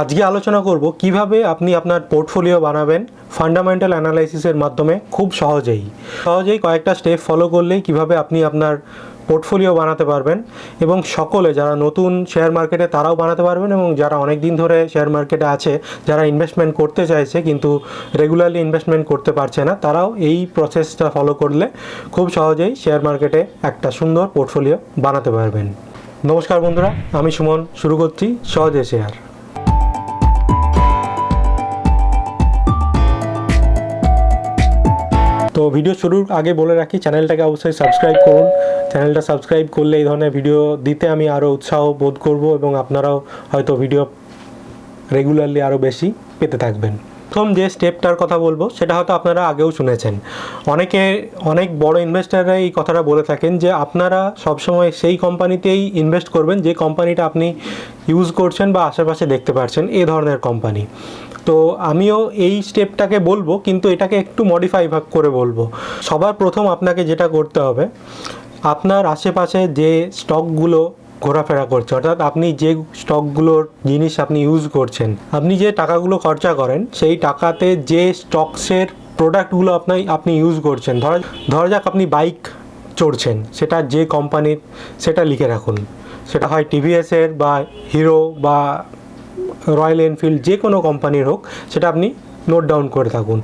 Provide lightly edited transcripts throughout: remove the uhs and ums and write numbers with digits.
আজকে আলোচনা করব কিভাবে আপনি আপনার পোর্টফোলিও বানাবেন ফান্ডামেন্টাল অ্যানালাইসিসের মাধ্যমে খুব সহজেই কয়েকটা স্টেপ ফলো করলেই কিভাবে আপনি আপনার পোর্টফোলিও বানাতে পারবেন এবং সকলে যারা নতুন শেয়ার মার্কেটে তারাও বানাতে পারবেন এবং যারা অনেক দিন ধরে শেয়ার মার্কেটে আছে, যারা ইনভেস্টমেন্ট করতে চাইছে কিন্তু রেগুলারলি ইনভেস্টমেন্ট করতে পারছে না, তারাও এই প্রসেসটা ফলো করলে খুব সহজেই শেয়ার মার্কেটে একটা সুন্দর পোর্টফোলিও বানাতে পারবেন। নমস্কার বন্ধুরা, আমি সুমন, শুরু করছি সহজে শেয়ার। তো ভিডিও শুরুর আগে বলে রাখি, চ্যানেলটাকে অবশ্যই সাবস্ক্রাইব করুন। চ্যানেলটা সাবস্ক্রাইব করলে এই ধরনের ভিডিও দিতে আমি আরও উৎসাহ বোধ করব এবং আপনারাও হয়তো ভিডিও রেগুলারলি আরও বেশি পেতে থাকবেন। প্রথম যে স্টেপটার কথা বলবো সেটা হয়তো আপনারা আগেও শুনেছেন। অনেক বড় ইনভেস্টাররা এই কথাটা বলে থাকেন যে আপনারা সবসময় সেই কোম্পানিতেই ইনভেস্ট করবেন যে কোম্পানিটা আপনি ইউজ করছেন বা আশেপাশে দেখতে পাচ্ছেন, এই ধরনের কোম্পানি। তো আমিও এই স্টেপটাকে বলবো, কিন্তু এটাকে একটু মডিফাই করে বলবো। সবার প্রথম আপনাকে যেটা করতে হবে, আপনার আশেপাশে যে স্টকগুলো ঘোরাফেরা করছে, অর্থাৎ আপনি যে স্টকগুলোর জিনিস আপনি ইউজ করছেন, আপনি যে টাকাগুলো খরচা করেন সেই টাকাতে যে স্টকসের প্রোডাক্টগুলো আপনি ইউজ করছেন, ধরা যাক আপনি বাইক চড়ছেন, সেটা যে কোম্পানির সেটা লিখে রাখুন। সেটা হয় টিভিএসের বা হিরো বা রয়্যাল এনফিল্ড, যে কোনো কোম্পানির হোক, সেটা আপনি নোট ডাউন করে থাকুন।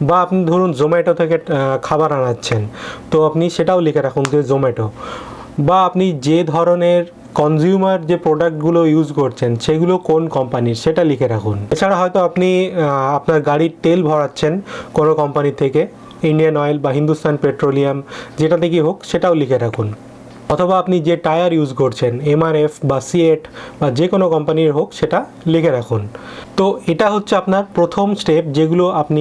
বা আপনি ধরুন জোম্যাটো থেকে খাবার আনাচ্ছেন, তো আপনি সেটাও লিখে রাখুন যে জোম্যাটো। বা আপনি যে ধরনের কনজিউমার যে প্রোডাক্টগুলো ইউজ করছেন সেগুলো কোন কোম্পানির সেটা লিখে রাখুন। এছাড়া হয়তো আপনি আপনার গাড়ির তেল ভরাচ্ছেন কোনো কোম্পানি থেকে, ইন্ডিয়ান অয়েল বা হিন্দুস্তান পেট্রোলিয়াম, যেটা থেকেই হোক সেটাও লিখে রাখুন। অথবা আপনি যে টায়ার ইউজ করছেন, এমআরএফ বা সিএট বা যে কোনো কোম্পানির হোক, সেটা লিখে রাখুন। তো এটা হচ্ছে আপনার প্রথম স্টেপ, যেগুলো আপনি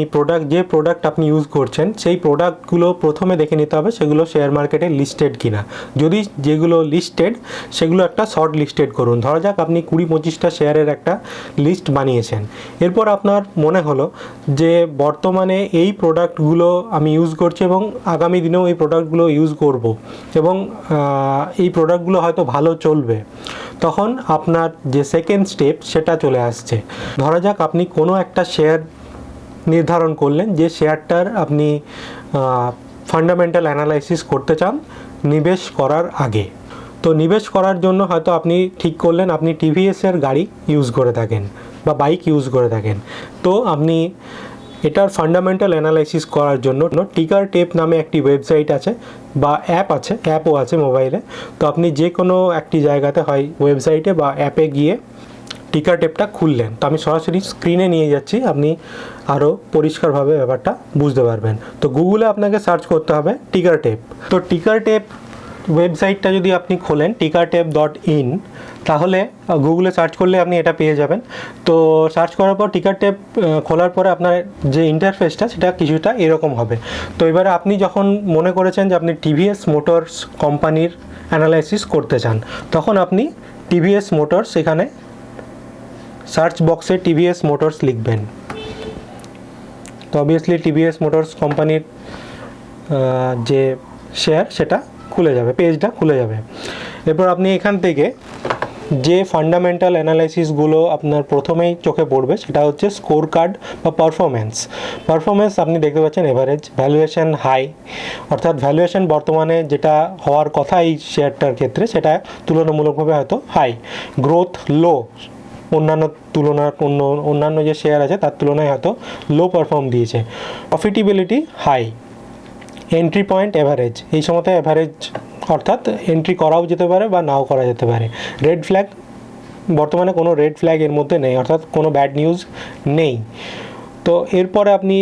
যে প্রোডাক্ট আপনি ইউজ করছেন সেই প্রোডাক্টগুলো প্রথমে দেখে নিতে হবে সেগুলো শেয়ার মার্কেটে লিস্টেড কিনা। যদি যেগুলো লিস্টেড সেগুলো একটা শর্ট লিস্টেড করুন। ধরা যাক আপনি 20-25টা শেয়ারের একটা লিস্ট বানিয়েছেন। এরপর আপনার মনে হলো যে বর্তমানে এই প্রোডাক্টগুলো আমি ইউজ করছি এবং আগামী দিনেও এই প্রোডাক্টগুলো ইউজ করব এবং এই প্রোডাক্টগুলো হয়তো ভালো চলবে। তখন আপনার যে সেকেন্ড স্টেপ সেটা চলে আসছে। ধরা যাক আপনি কোনো একটা শেয়ার নির্ধারণ করলেন যে শেয়ারটার আপনি ফান্ডামেন্টাল অ্যানালাইসিস করতে চান নিবেশ করার আগে। তো নিবেশ করার জন্য হয়তো আপনি ঠিক করলেন আপনি টিভিএসের গাড়ি ইউজ করে থাকেন বা বাইক ইউজ করে থাকেন। তো আপনি এটার ফান্ডামেন্টাল অ্যানালাইসিস করার জন্য টিকার টেপ নামে একটি ওয়েবসাইট আছে বা অ্যাপও আছে মোবাইলে। তো আপনি যে কোনো একটি জায়গাতে, হয় ওয়েবসাইটে বা অ্যাপে গিয়ে টিকার টেপটা খুললেন। তো আমি সরাসরি স্ক্রিনে নিয়ে যাচ্ছি, আপনি আরও পরিষ্কারভাবে ব্যাপারটা বুঝতে পারবেন। তো গুগলে আপনাকে সার্চ করতে হবে টিকার টেপ। তো টিকার টেপ ওয়েবসাইটটা যদি আপনি খোলেন tickertape.in, তাহলে গুগলে সার্চ করলে আপনি এটা পেয়ে যাবেন। তো সার্চ করার পর টিকার টেপ খোলার পরে আপনার যে ইন্টারফেসটা সেটা কিছুটা এরকম হবে। তো এবারে আপনি যখন মনে করেছেন যে আপনি টিভিএস মোটরস কোম্পানির অ্যানালাইসিস করতে চান, তখন আপনি টিভিএস মোটরস, এখানে সার্চ বক্সে টিভিএস মোটরস লিখবেন। তো অবভিয়াসলি টিভিএস মোটরস কোম্পানির যে শেয়ার সেটা খুলে যাবে, পেজটা খুলে যাবে। এরপর আপনি এখান থেকে যে ফান্ডামেন্টাল অ্যানালাইসিসগুলো আপনার প্রথমেই চোখে পড়বে সেটা হচ্ছে স্কোর কার্ড বা পারফরমেন্স। আপনি দেখতে পাচ্ছেন এভারেজ, ভ্যালুয়েশন হাই, অর্থাৎ ভ্যালুয়েশন বর্তমানে যেটা হওয়ার কথা এই শেয়ারটার ক্ষেত্রে সেটা তুলনামূলকভাবে হয়তো হাই, গ্রোথ লো, অন্যান্য যে শেয়ার আছে তার তুলনায় হয়তো লো পারফর্ম দিয়েছে, profitability high, entry point average, এই সময়তে এভারেজ, অর্থাৎ এন্ট্রি করাও যেতে পারে বা নাও করা যেতে পারে। রেড ফ্ল্যাগ, বর্তমানে কোনো রেড ফ্ল্যাগ এর মধ্যে নেই, অর্থাৎ কোনো ব্যাড নিউজ নেই। তো এরপরে আপনি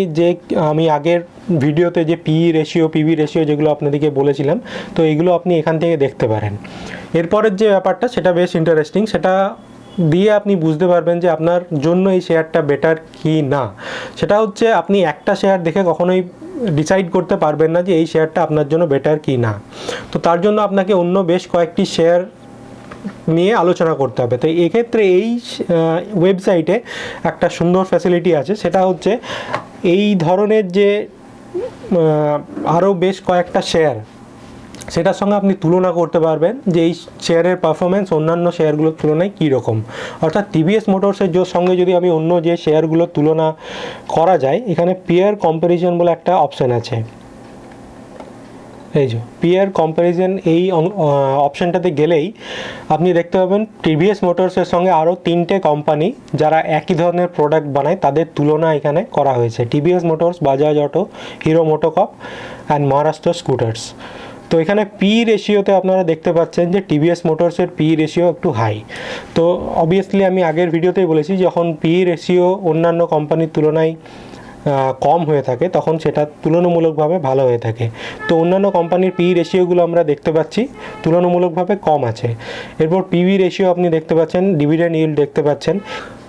আমি আগের ভিডিওতে যে পিবি রেশিও যেগুলো আপনাদেরকে বলেছিলাম, তো এগুলো আপনি এখান থেকে দেখতে পারেন। এরপরের যে ব্যাপারটা সেটা বেশ ইন্টারেস্টিং, সেটা দিয়ে আপনি বুঝতে পারবেন যে আপনার জন্য এই শেয়ারটা বেটার কি না। সেটা হচ্ছে আপনি একটা শেয়ার দেখে কখনোই ডিসাইড করতে পারবেন না যে এই শেয়ারটা আপনার জন্য বেটার কি না। তো তার জন্য আপনাকে অন্য বেশ কয়েকটি শেয়ার নিয়ে আলোচনা করতে হবে। তো এক্ষেত্রে এই ওয়েবসাইটে একটা সুন্দর ফ্যাসিলিটি আছে, সেটা হচ্ছে এই ধরনের যে আরও বেশ কয়েকটা শেয়ার সেটার সঙ্গে আপনি তুলনা করতে পারবেন যে এই শেয়ারের পারফরমেন্স অন্যান্য শেয়ারগুলোর তুলনায় কী রকম। অর্থাৎ টিভিএস মোটরসের সঙ্গে যদি আমি অন্য যে শেয়ারগুলোর তুলনা করা যায়, এখানে পিয়ার কম্প্যারিজন বলে একটা অপশান আছে। এই যে পিয়ার কম্প্যারিজন, এই অপশানটাতে গেলেই আপনি দেখতে পাবেন টিভিএস মোটরসের সঙ্গে আরও 3টে কোম্পানি যারা একই ধরনের প্রোডাক্ট বানায় তাদের তুলনা এখানে করা হয়েছে। TVS motors, Bajaj auto, Hero MotoCorp and Maharashtra scooters. তো এখানে পি রেশিওতে আপনারা দেখতে পাচ্ছেন যে টিভিএস মোটরসের পি রেশিও একটু হাই। তো অবভিয়াসলি আমি আগের ভিডিওতেই বলেছি, যখন পি রেশিও অন্যান্য কোম্পানির তুলনায় কম হয়ে থাকে তখন সেটা তুলনামূলকভাবে ভালো হয়ে থাকে। তো অন্যান্য কোম্পানির পি রেশিওগুলো আমরা দেখতে পাচ্ছি তুলনামূলকভাবে কম আছে। এরপর পিবি রেশিও আপনি দেখতে পাচ্ছেন, ডিভিডেন্ড ইল্ড দেখতে পাচ্ছেন।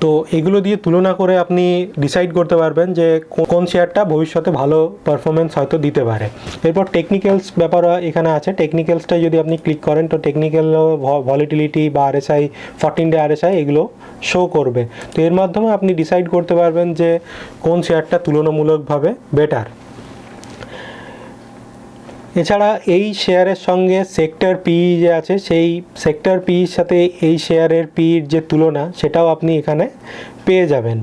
তো এগুলো দিয়ে তুলনা করে আপনি ডিসাইড করতে পারবেন যে কোন শেয়ারটা ভবিষ্যতে ভালো পারফরমেন্স হয়তো দিতে পারে। এরপর টেকনিক্যালস ব্যাপার এখানে আছে। টেকনিক্যালসটাই যদি আপনি ক্লিক করেন তো টেকনিক্যাল ভলিটিলিটি বা আরএসআই, 14-ডে আরএসআই এগুলো শো করবে। তো এর মাধ্যমে আপনি ডিসাইড করতে পারবেন যে কোন শেয়ারটা তুলনামূলকভাবে বেটার। এছাড়া এই শেয়ারের সঙ্গে সেক্টর পি যে আছে, সেই সেক্টর পির সাথে এই শেয়ারের পির যে তুলনা সেটাও আপনি এখানে পেয়ে যাবেন।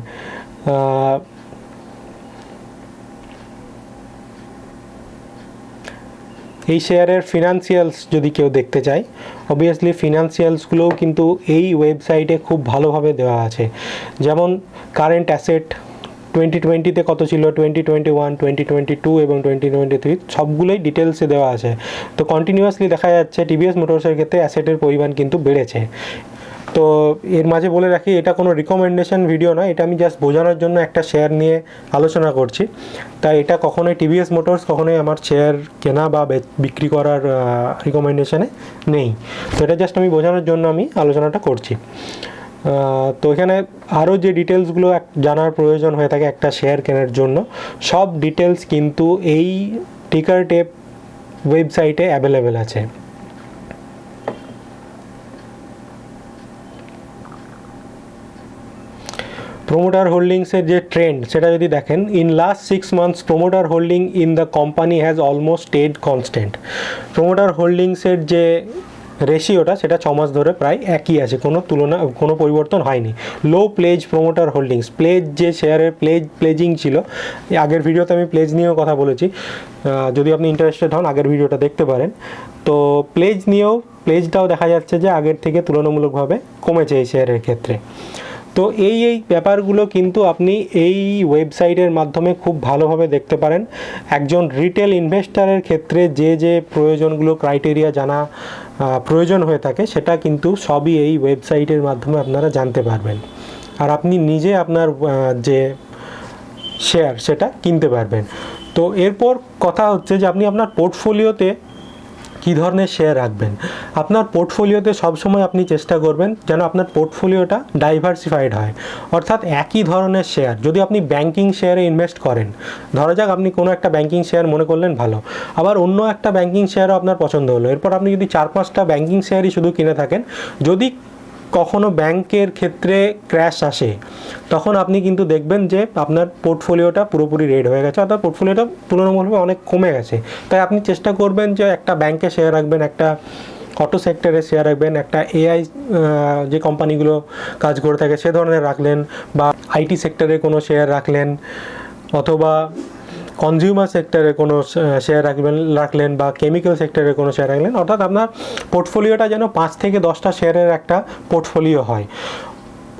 এই শেয়ারের ফিনান্সিয়ালস যদি কেউ দেখতে চায়, অবভিয়াসলি ফিনান্সিয়ালসগুলোও কিন্তু এই ওয়েবসাইটে খুব ভালোভাবে দেওয়া আছে। যেমন কারেন্ট অ্যাসেট 2020-তে কত ছিল, 2021, 2022 এবং 2023 সবগুলোই ডিটেলসে দেওয়া আছে। তো কন্টিনিউয়াসলি দেখা যাচ্ছে টিভিএস মোটরসের ক্ষেত্রে অ্যাসেটের পরিমাণ কিন্তু বেড়েছে। তো এর মাঝে বলে রাখি, এটা কোনো রিকমেন্ডেশন ভিডিও নয়, এটা আমি জাস্ট বোঝানোর জন্য একটা শেয়ার নিয়ে আলোচনা করছি। তাই এটা কখনোই টিভিএস মোটরস কখনোই আমার শেয়ার কেনা বা বিক্রি করার রিকমেন্ডেশনে নেই। তো এটা জাস্ট আমি বোঝানোর জন্য আমি আলোচনাটা করছি। তো এখানে আরও যে ডিটেলসগুলো জানার প্রয়োজন হয়ে থাকে একটা শেয়ার কেনার জন্য, সব ডিটেলস কিন্তু এই টিকারটেপ ওয়েবসাইটে অ্যাভেলেবেল আছে। প্রোমোটার হোল্ডিংসের যে ট্রেন্ড সেটা যদি দেখেন, in last 6 months promoter holding in the company has almost stayed constant. Promoter হোল্ডিংসের যে রেশিওটা সেটা 6 মাস ধরে প্রায় একই আছে, কোনো পরিবর্তন হয়নি। লো প্লেজ প্রোমোটার হোল্ডিংস, প্লেজ যে শেয়ারের প্লেজিং ছিল, আগের ভিডিওতে আমি প্লেজ নিয়েও কথা বলেছি, যদি আপনি ইন্টারেস্টেড হন আগের ভিডিওটা দেখতে পারেন। তো প্লেজটাও দেখা যাচ্ছে যে আগের থেকে তুলনামূলকভাবে কমেছে এই শেয়ারের ক্ষেত্রে। তো এই ব্যাপারগুলো কিন্তু আপনি এই ওয়েবসাইটের মাধ্যমে খুব ভালোভাবে দেখতে পারেন। একজন রিটেল ইনভেস্টারের ক্ষেত্রে যে প্রয়োজনগুলো, ক্রাইটেরিয়া জানা প্রয়োজন হয়ে থাকে সেটা কিন্তু সবই এই ওয়েবসাইটের মাধ্যমে আপনারা জানতে পারবেন। আর আপনি নিজে আপনার যে শেয়ার সেটা কিনতে পারবেন। তো এরপর কথা হচ্ছে যে আপনি আপনার পোর্টফোলিওতে কী ধরনের শেয়ার রাখবেন। আপনার পোর্টফোলিওতে সবসময় আপনি চেষ্টা করবেন যেন আপনার পোর্টফোলিওটা ডাইভার্সিফাইড হয়। অর্থাৎ একই ধরনের শেয়ার, যদি আপনি ব্যাংকিং শেয়ারে ইনভেস্ট করেন, ধরা যাক আপনি কোনো একটা ব্যাংকিং শেয়ার মনে করলেন ভালো, আবার অন্য একটা ব্যাংকিং শেয়ারও আপনার পছন্দ হলো, এরপর আপনি যদি 4-5টা ব্যাংকিং শেয়ারই শুধু কিনে থাকেন, যদি কখনো ব্যাংকের ক্ষেত্রে ক্র্যাশ আসে তখন আপনি কিন্তু দেখবেন যে আপনার পোর্টফোলিওটা পুরোপুরি রেড হয়ে গেছে, অর্থাৎ পোর্টফোলিওটা তুলনামূলকভাবে অনেক কমে গেছে। তাই আপনি চেষ্টা করবেন যে একটা ব্যাংকে শেয়ার রাখবেন, একটা অটো সেক্টরে শেয়ার রাখবেন, একটা এআই যে কোম্পানিগুলো কাজ করে থাকে সে ধরনের রাখলেন, বা আইটি সেক্টরে কোনো শেয়ার রাখলেন, অথবা কনজিউমার সেক্টরে কোনো শেয়ার রাখলেন, বা কেমিক্যাল সেক্টরে কোনো শেয়ার রাখলেন। অর্থাৎ আপনার পোর্টফোলিওটা যেন 5 থেকে 10টা শেয়ারের একটা পোর্টফোলিও হয়।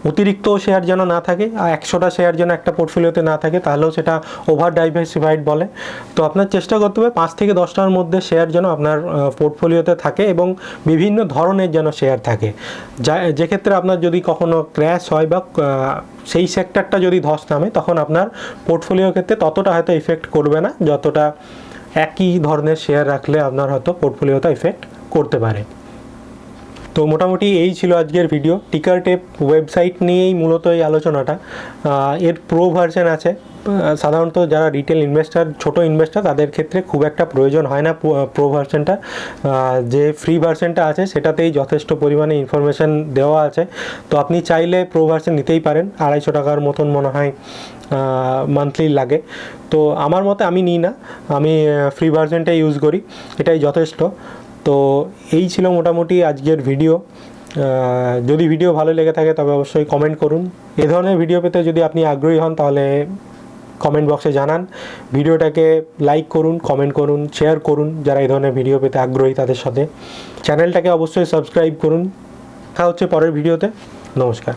অতিরিক্ত শেয়ার যেন না থাকে, আর 100টা শেয়ার যেন একটা পোর্টফোলিওতে না থাকে, তাহলেও সেটা ওভার ডাইভার্সিফাইড বলে। তো আপনার চেষ্টা করতে হবে 5 থেকে 10টার মধ্যে শেয়ার যেন আপনার পোর্টফোলিওতে থাকে এবং বিভিন্ন ধরনের যেন শেয়ার থাকে, যে ক্ষেত্রে আপনার যদি কখনো ক্র্যাশ হয় বা সেই সেক্টরটা যদি ধস নামে তখন আপনার পোর্টফোলিওর ক্ষেত্রে ততটা হয়তো ইফেক্ট করবে না, যতটা একই ধরনের শেয়ার রাখলে আপনার হয়তো পোর্টফোলিওতে ইফেক্ট করতে পারে। তো মোটামুটি এই ছিল আজকের ভিডিও। টিকারটেপ ওয়েবসাইট নিয়েই মূলত এই আলোচনাটা। এর প্রো ভার্সন আছে, সাধারণত যারা রিটেল ইনভেস্টার, ছোট ইনভেস্টার তাদের ক্ষেত্রে খুব একটা প্রয়োজন হয় না প্রো ভার্সনটা। যে ফ্রি ভার্সনটা আছে সেটাতেই যথেষ্ট পরিমাণে ইনফরমেশান দেওয়া আছে। তো আপনি চাইলে প্রো ভার্সন নিতেই পারেন, 250 টাকার মতন মনে হয় মান্থলি লাগে। তো আমার মতে আমি নিই না, আমি ফ্রি ভার্সনটাই ইউজ করি, এটাই যথেষ্ট। তো এই ছিল মোটামুটি আজকের ভিডিও। যদি ভিডিও ভালো লেগে থাকে তবে অবশ্যই কমেন্ট করুন। এ ধরনের ভিডিও পেতে যদি আপনি আগ্রহী হন তাহলে কমেন্ট বক্সে জানান। ভিডিওটাকে লাইক করুন, কমেন্ট করুন, শেয়ার করুন যারা এই ধরনের ভিডিও পেতে আগ্রহী তাদের সাথে। চ্যানেলটাকে অবশ্যই সাবস্ক্রাইব করুন। দেখা হচ্ছে পরের ভিডিওতে। নমস্কার।